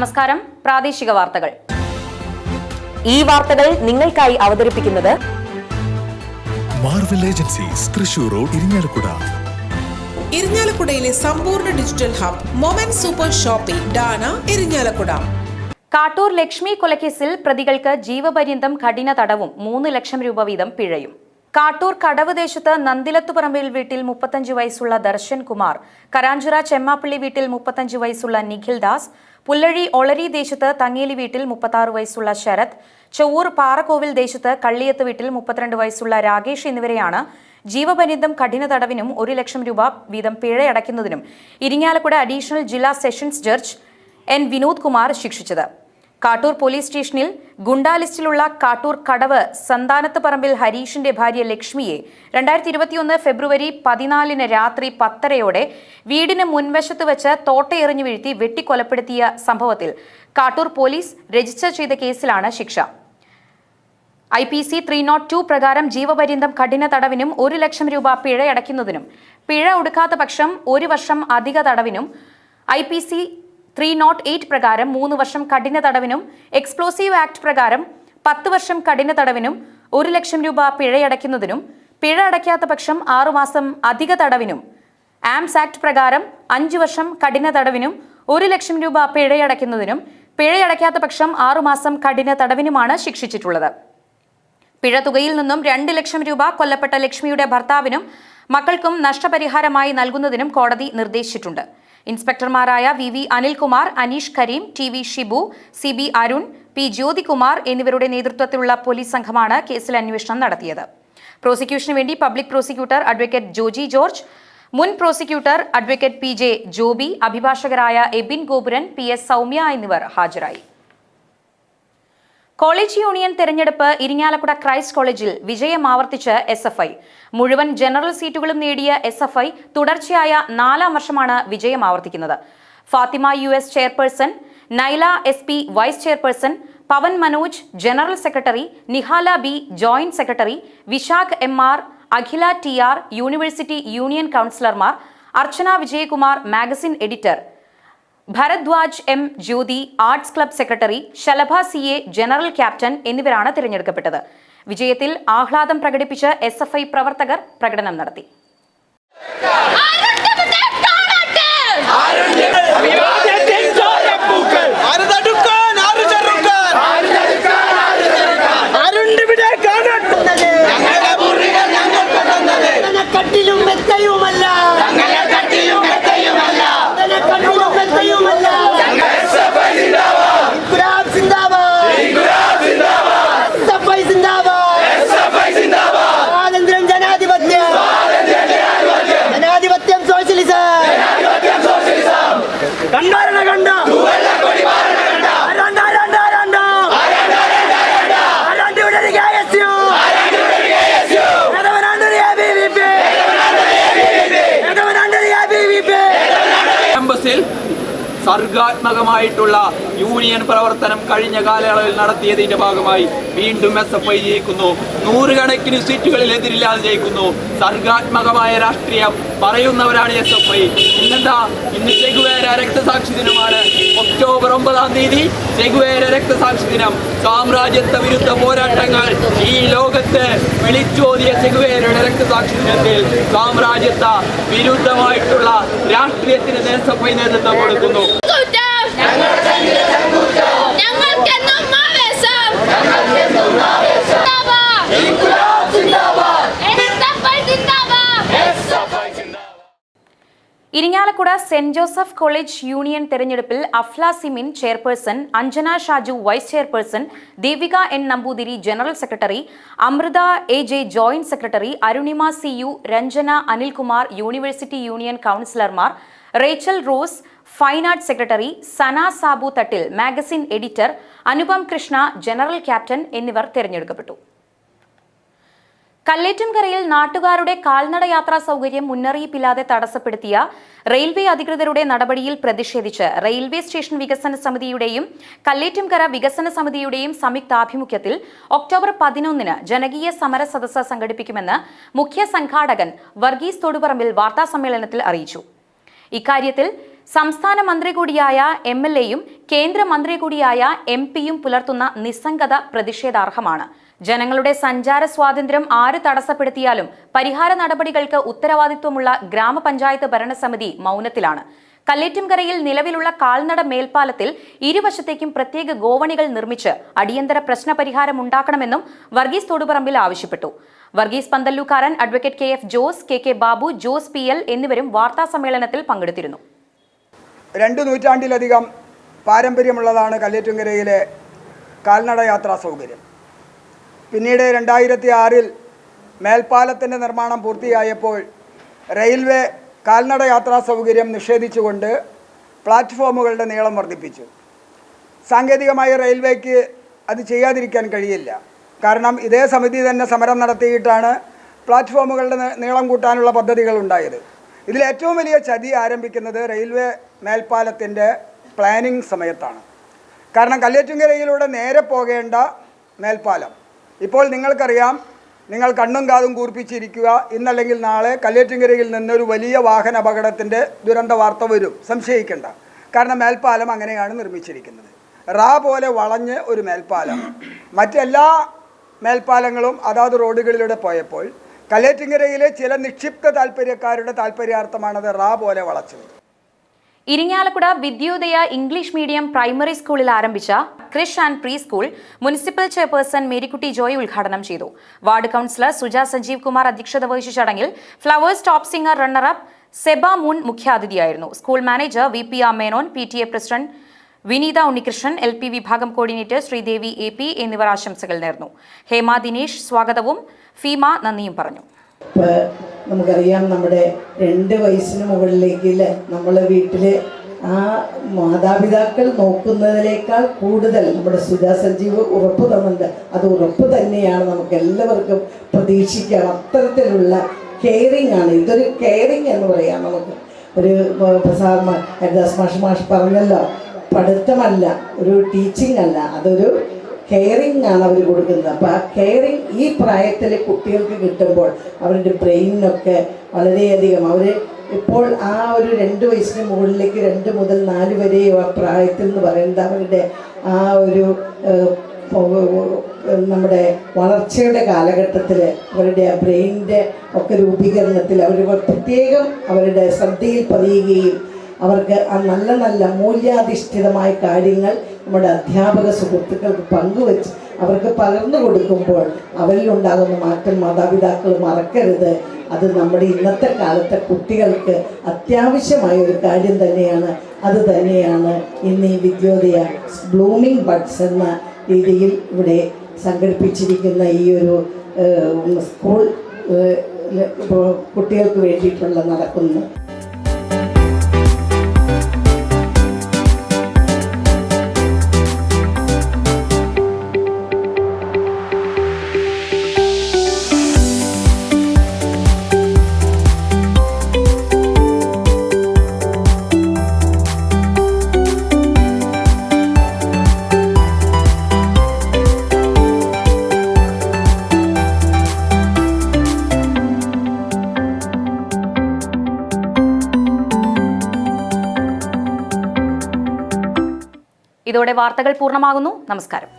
നമസ്കാരം. പ്രാദേശിക വാർത്തകൾ. ഈ വാർത്തകൾ നിങ്ങൾക്കായി അവതരിപ്പിക്കുന്നത് marvel agencies Thrissur road Irinjalakuda. ഇരിങ്ങാലക്കുടയിലെ സമ്പൂർണ്ണ digital hub moment super shopping ഡാന ഇരിങ്ങാലക്കുട. കാട്ടൂർ ലക്ഷ്മി കൊലക്കേസിൽ പ്രതികൾക്ക് ജീവപര്യന്തം കഠിന തടവും 3 ലക്ഷം രൂപ വീതം പിഴയും. കാട്ടൂർ കടവ് ദേശത്ത് നന്ദിലത്തുപറമ്പിൽ വീട്ടിൽ 35 വയസ്സുള്ള ദർശൻ കുമാർ, കരാഞ്ചിറ ചെമ്മാപ്പള്ളി വീട്ടിൽ 35 വയസ്സുള്ള നിഖിൽ ദാസ്, പുല്ലഴി ഒളരി ദേശത്ത് തങ്ങേലി വീട്ടിൽ 36 വയസ്സുള്ള ശരത്, ചൊവ്വൂർ പാറക്കോവിൽ ദേശത്ത് കള്ളിയത്ത് വീട്ടിൽ 32 വയസ്സുള്ള രാകേഷ് എന്നിവരെയാണ് ജീവപര്യന്തം കഠിന തടവിനും 1 ലക്ഷം രൂപ വീതം പിഴയടയ്ക്കുന്നതിനും ഇരിങ്ങാലക്കുട അഡീഷണൽ ജില്ലാ sessions judge N Vinod Kumar ശിക്ഷിച്ചത്. കാട്ടൂർ പോലീസ് സ്റ്റേഷനിൽ ഗുണ്ടാ ലിസ്റ്റിലുള്ള കാട്ടൂർ കടവ് സന്താനത്ത് പറമ്പിൽ ഹരീഷിന്റെ ഭാര്യ ലക്ഷ്മിയെ 2021 ഫെബ്രുവരി 14 രാത്രി 10:30 വീടിന് മുൻവശത്ത് വെച്ച് തോട്ടയെറിഞ്ഞു വീഴ്ത്തി വെട്ടിക്കൊലപ്പെടുത്തിയ സംഭവത്തിൽ കാട്ടൂർ പോലീസ് രജിസ്റ്റർ ചെയ്ത കേസിലാണ് ശിക്ഷ. IPC 302 പ്രകാരം ജീവപര്യന്തം കഠിന തടവിനും 1 ലക്ഷം രൂപ പിഴയടയ്ക്കുന്നതിനും പിഴ ഒടുക്കാത്ത പക്ഷം 1 വർഷം അധിക തടവിനും, IPC 308 പ്രകാരം 3 വർഷം കഠിന തടവിനും, എക്സ്പ്ലോസീവ് ആക്ട് പ്രകാരം 10 വർഷം കഠിന തടവിനും 1 ലക്ഷം രൂപ പിഴയടയ്ക്കുന്നതിനും, പിഴ അടയ്ക്കാത്ത പക്ഷം 6 മാസം അധിക തടവിനും, ആംസ് ആക്ട് പ്രകാരം 5 വർഷം കഠിന തടവിനും 1 ലക്ഷം രൂപ പിഴയടയ്ക്കുന്നതിനും, പിഴയടയ്ക്കാത്ത പക്ഷം 6 മാസം കഠിന തടവിനുമാണ് ശിക്ഷിച്ചിട്ടുള്ളത്. പിഴ തുകയിൽ നിന്നും 2 ലക്ഷം രൂപ കൊല്ലപ്പെട്ട ലക്ഷ്മിയുടെ ഭർത്താവിനും മക്കൾക്കും നഷ്ടപരിഹാരമായി നൽകുന്നതിനും കോടതി നിർദ്ദേശിച്ചിട്ടുണ്ട്. ഇൻസ്പെക്ടർമാരായ VV Anilkumar, Aneesh Kareem, TV Shibu, CB Arun, P Jyothikumar എന്നിവരുടെ നേതൃത്വത്തിലുള്ള പോലീസ് സംഘമാണ് കേസിൽ അന്വേഷണം നടത്തിയത്. പ്രോസിക്യൂഷന് വേണ്ടി public prosecutor advocate Joji George, മുൻ പ്രോസിക്യൂട്ടർ അഡ്വക്കേറ്റ് PJ ജോബി, അഭിഭാഷകരായ എബിൻ ഗോപുരൻ, PS സൗമ്യ എന്നിവർ ഹാജരായി. കോളേജ് യൂണിയൻ തെരഞ്ഞെടുപ്പ് ഇരിങ്ങാലക്കുട ക്രൈസ്റ്റ് കോളേജിൽ വിജയം ആവർത്തിച്ച് SFI. മുഴുവൻ ജനറൽ സീറ്റുകളും നേടിയ SFI തുടർച്ചയായ 4ാം വർഷമാണ് വിജയം ആവർത്തിക്കുന്നത്. Fathima US chairperson, Naila SP vice chairperson, Pavan Manoj general secretary, Nihala B joint secretary, Vishakh MR, Akhila TR university union കൗൺസിലർമാർ, Archana Vijayakumar magazine editor, Bharadwaj M Jyothi arts club secretary, Shalabha CA general captain എന്നിവരാണ് തിരഞ്ഞെടുക്കപ്പെട്ടത്. വിജയത്തിൽ ആഹ്ലാദം പ്രകടിപ്പിച്ച് SFI പ്രവർത്തകർ പ്രകടനം നടത്തി. സർഗാത്മകമായിട്ടുള്ള യൂണിയൻ പ്രവർത്തനം കഴിഞ്ഞ കാലയളവിൽ നടത്തിയതിന്റെ ഭാഗമായി വീണ്ടും SFI ജയിക്കുന്നു. 100 കണക്കിന് സീറ്റുകളിൽ എതിരില്ലാതെ ജയിക്കുന്നു. സർഗാത്മകമായ രാഷ്ട്രീയം പറയുന്നവരാണ് SFI. ഇന്ന് ചെഗുവേര രക്തസാക്ഷി ദിനമാണ്. ഒക്ടോബർ 9-ാം തീയതി ചെഗുവേര രക്തസാക്ഷി ദിനം. സാമ്രാജ്യത്വ വിരുദ്ധ പോരാട്ടങ്ങൾ ഈ ലോകത്ത് വിളിച്ചോതിയ ചെഗുവേരയുടെ രക്തസാക്ഷി ദിനത്തിൽ സാമ്രാജ്യത്വ വിരുദ്ധമായിട്ടുള്ള രാഷ്ട്രീയത്തിന് SFI നേതൃത്വം കൊടുക്കുന്നു. Irinjalakuda saint Joseph college union തെരഞ്ഞെടുപ്പിൽ Afla Simin chairperson, Anjana Shaju vice chairperson, Devika N Namboothiri general secretary, Amritha AJ joint secretary, Arunima CU, Ranjana Anilkumar university union കൗൺസിലർമാർ, Rachel Rose fine arts secretary, Sana Sabu Thattil magazine editor, Anupam Krishna general captain എന്നിവർ തെരഞ്ഞെടുക്കപ്പെട്ടു. കല്ലേറ്റുംകരയിൽ നാട്ടുകാരുടെ കാൽനട യാത്രാ സൗകര്യം മുന്നറിയിപ്പില്ലാതെ തടസ്സപ്പെടുത്തിയ റെയിൽവേ അധികൃതരുടെ നടപടിയിൽ പ്രതിഷേധിച്ച് റെയിൽവേ സ്റ്റേഷൻ വികസന സമിതിയുടെയും കല്ലേറ്റുംകര വികസന സമിതിയുടെയും സംയുക്താഭിമുഖ്യത്തിൽ ഒക്ടോബർ 11-ന് ജനകീയ സമര സദസ്സ് സംഘടിപ്പിക്കുമെന്ന് മുഖ്യ സംഘാടകൻ വർഗീസ് തൊടുപറമ്പിൽ വാർത്താസമ്മേളനത്തിൽ അറിയിച്ചു. ഇക്കാര്യത്തിൽ സംസ്ഥാന മന്ത്രി കൂടിയായ MLA-യും കേന്ദ്രമന്ത്രി കൂടിയായ MP-യും പുലർത്തുന്ന നിസ്സംഗത പ്രതിഷേധാർഹമാണ്. ജനങ്ങളുടെ സഞ്ചാര സ്വാതന്ത്ര്യം ആര് തടസ്സപ്പെടുത്തിയാലും പരിഹാര നടപടികൾക്ക് ഉത്തരവാദിത്വമുള്ള ഗ്രാമപഞ്ചായത്ത് ഭരണസമിതി മൗനത്തിലാണ്. കല്ലേറ്റുംകരയിൽ നിലവിലുള്ള കാൽനട മേൽപ്പാലത്തിൽ ഇരുവശത്തേക്കും പ്രത്യേക ഗോവണികൾ നിർമ്മിച്ച് അടിയന്തര പ്രശ്നപരിഹാരം ഉണ്ടാക്കണമെന്നും വർഗീസ് തോടുപറമ്പിൽ ആവശ്യപ്പെട്ടു. Varghese Pantallookaran, advocate KF Jose, KK Babu, Jose PL എന്നിവരും വാർത്താ സമ്മേളനത്തിൽ പങ്കെടുത്തിരുന്നു. 2 നൂറ്റാണ്ടിലധികം പാരമ്പര്യമുള്ളതാണ് കല്ലേറ്റുംകരയിലെ കാൽനട യാത്രാ സൗകര്യം. പിന്നീട് 2006-ൽ മേൽപ്പാലത്തിൻ്റെ നിർമ്മാണം പൂർത്തിയായപ്പോൾ റെയിൽവേ കാൽനട യാത്രാ സൗകര്യം നിഷേധിച്ചുകൊണ്ട് പ്ലാറ്റ്ഫോമുകളുടെ നീളം വർദ്ധിപ്പിച്ചു. സാങ്കേതികമായി റെയിൽവേക്ക് അത് ചെയ്യാതിരിക്കാൻ കഴിയില്ല. കാരണം ഇതേ സമിതി തന്നെ സമരം നടത്തിയിട്ടാണ് പ്ലാറ്റ്ഫോമുകളുടെ നീളം കൂട്ടാനുള്ള പദ്ധതികൾ ഉണ്ടായത്. ഇതിലേറ്റവും വലിയ ചതി ആരംഭിക്കുന്നത് റെയിൽവേ മേൽപ്പാലത്തിൻ്റെ പ്ലാനിംഗ് സമയത്താണ്. കാരണം കല്ലേറ്റുംകരയിലൂടെ നേരെ പോകേണ്ട മേൽപ്പാലം ഇപ്പോൾ നിങ്ങൾക്കറിയാം, നിങ്ങൾ കണ്ണും കാതും കൂർപ്പിച്ചിരിക്കുക, ഇന്നല്ലെങ്കിൽ നാളെ കല്ലേറ്റുംകരയിൽ നിന്നൊരു വലിയ വാഹന അപകടത്തിൻ്റെ ദുരന്ത വാർത്ത വരും, സംശയിക്കേണ്ട. കാരണം മേൽപ്പാലം അങ്ങനെയാണ് നിർമ്മിച്ചിരിക്കുന്നത്. പോലെ വളഞ്ഞ് ഒരു മേൽപ്പാലം. മറ്റെല്ലാ മേൽപ്പാലങ്ങളും അതാത് റോഡുകളിലൂടെ പോയപ്പോൾ കല്ലേറ്റുംകരയിലെ ചില നിക്ഷിപ്ത താല്പര്യക്കാരുടെ താല്പര്യാർത്ഥമാണത് പോലെ വളച്ചത്. Irinjalakuda Vidyodaya English medium primary സ്കൂളിൽ ആരംഭിച്ച creche and preschool municipal chairperson Marykutty Joy ഉദ്ഘാടനം ചെയ്തു. വാർഡ് കൗൺസിലർ സുജ സഞ്ജീവ് കുമാർ അധ്യക്ഷത വഹിച്ച ചടങ്ങിൽ Flowers top singer runner up Seba മുൻ മുഖ്യാതിഥിയായിരുന്നു. School manager VP Menon, PTA president Vineetha Unnikrishnan, LP വിഭാഗം കോർഡിനേറ്റർ ശ്രീദേവി AP എന്നിവർ ആശംസകൾ നേർന്നു. ഹേമ ദിനേശ് സ്വാഗതവും ഫീമ നന്ദിയും പറഞ്ഞു. നമുക്കറിയാം, നമ്മുടെ 2 വയസ്സിന് മുകളിലേക്ക് നമ്മൾ വീട്ടിൽ ആ മാതാപിതാക്കൾ നോക്കുന്നതിനേക്കാൾ കൂടുതൽ നമ്മുടെ സുജാ സഞ്ജീവ് ഉറപ്പ് തന്നുണ്ട്. അത് ഉറപ്പ് തന്നെയാണ്, നമുക്ക് എല്ലാവർക്കും പ്രതീക്ഷിക്കാം. അത്തരത്തിലുള്ള കെയറിങ് ആണ്. ഇതൊരു കെയറിങ് എന്ന് പറയാം. നമുക്ക് ഒരു ഹരിദാസ് മാഷ് പറഞ്ഞല്ലോ, പഠിത്തമല്ല, ഒരു ടീച്ചിങ് അല്ല, അതൊരു കെയറിങ് ആണ് അവർ കൊടുക്കുന്നത്. അപ്പോൾ ആ കെയറിങ് ഈ പ്രായത്തിലെ കുട്ടികൾക്ക് കിട്ടുമ്പോൾ അവരുടെ ബ്രെയിനിനൊക്കെ വളരെയധികം അവർ ഇപ്പോൾ ആ ഒരു 2 വയസ്സിന് മുകളിലേക്ക് 2 മുതൽ 4 വരെ ആ പ്രായത്തിൽ എന്ന് പറയുന്നത് അവരുടെ ആ ഒരു നമ്മുടെ വളർച്ചയുടെ കാലഘട്ടത്തിൽ അവരുടെ ആ ബ്രെയിനിൻ്റെ ഒക്കെ രൂപീകരണത്തിൽ അവർ പ്രത്യേകം അവരുടെ ശ്രദ്ധയിൽ പതിയുകയും അവർക്ക് ആ നല്ല നല്ല മൂല്യാധിഷ്ഠിതമായ കാര്യങ്ങൾ നമ്മുടെ അധ്യാപക സുഹൃത്തുക്കൾക്ക് പങ്കുവെച്ച് അവർക്ക് പകർന്നു കൊടുക്കുമ്പോൾ അവരിലുണ്ടാകുന്ന മാറ്റം മാതാപിതാക്കൾ മറക്കരുത്. അത് നമ്മുടെ ഇന്നത്തെ കാലത്തെ കുട്ടികൾക്ക് അത്യാവശ്യമായ ഒരു കാര്യം തന്നെയാണ്. അത് തന്നെയാണ് ഇന്ന് ഈ വിദ്യോദയ ബ്ലൂമിംഗ് ബഡ്സ് എന്ന രീതിയിൽ ഇവിടെ സംഘടിപ്പിച്ചിരിക്കുന്ന ഈ ഒരു സ്കൂൾ കുട്ടികൾക്ക് വേണ്ടിയിട്ടുള്ള നടക്കുന്നത്. ഇതോടെ വാർത്തകൾ പൂർണ്ണമാകുന്നു. നമസ്കാരം.